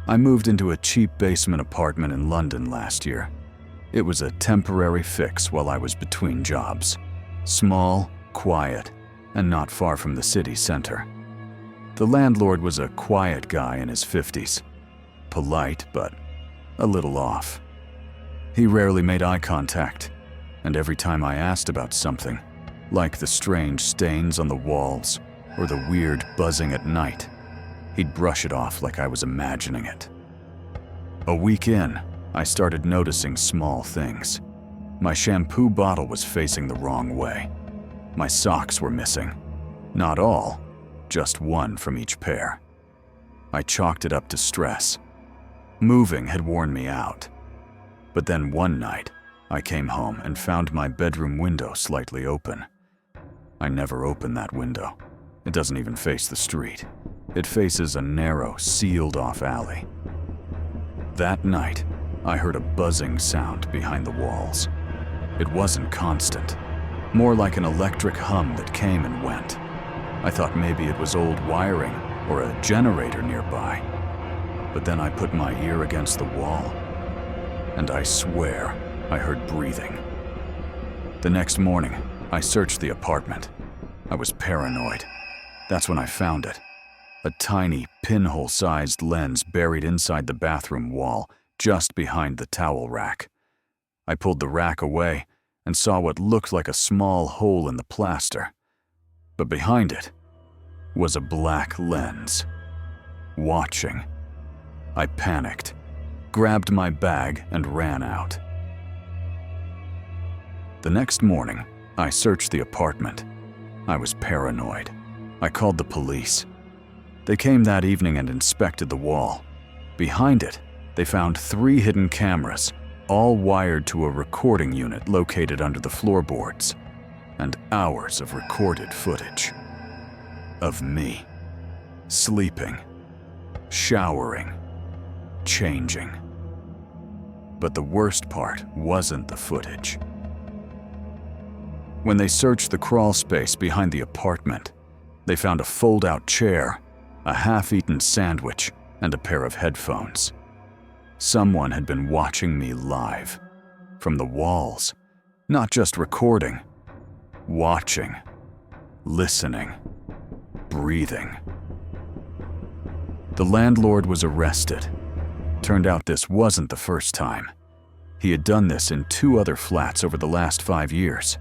I moved into a cheap basement apartment in London last year. It was a temporary fix while I was between jobs. Small, quiet, and not far from the city center. The landlord was a quiet guy in his 50s. Polite, but a little off. He rarely made eye contact, and every time I asked about something, like the strange stains on the walls or the weird buzzing at night, he'd brush it off like I was imagining it. A week in, I started noticing small things. My shampoo bottle was facing the wrong way. My socks were missing. Not all, just one from each pair. I chalked it up to stress. Moving had worn me out. But then one night, I came home and found my bedroom window slightly open. I never open that window. It doesn't even face the street. It faces a narrow, sealed-off alley. That night, I heard a buzzing sound behind the walls. It wasn't constant, more like an electric hum that came and went. I thought maybe it was old wiring or a generator nearby. But then I put my ear against the wall, and I swear I heard breathing. The next morning, I searched the apartment. I was paranoid. That's when I found it. A tiny, pinhole-sized lens buried inside the bathroom wall, just behind the towel rack. I pulled the rack away and saw what looked like a small hole in the plaster. But behind it was a black lens, watching. I panicked, grabbed my bag, and ran out. The next morning, I searched the apartment. I was paranoid. I called the police. They came that evening and inspected the wall. Behind it, they found 3 hidden cameras, all wired to a recording unit located under the floorboards, and hours of recorded footage. Of me, sleeping, showering, changing. But the worst part wasn't the footage. When they searched the crawl space behind the apartment, they found a fold-out chair, a half-eaten sandwich, and a pair of headphones. Someone had been watching me live, from the walls, not just recording, watching, listening, breathing. The landlord was arrested. Turned out this wasn't the first time. He had done this in 2 other flats over the last 5 years,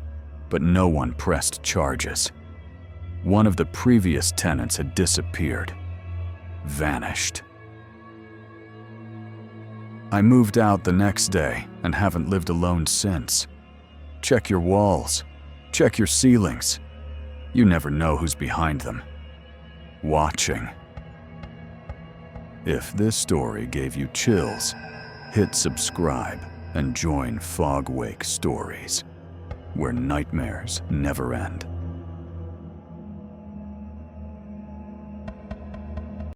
but no one pressed charges. One of the previous tenants had disappeared, vanished. I moved out the next day and haven't lived alone since. Check your walls, check your ceilings. You never know who's behind them, watching. If this story gave you chills, hit subscribe and join Fogwake Stories, where nightmares never end.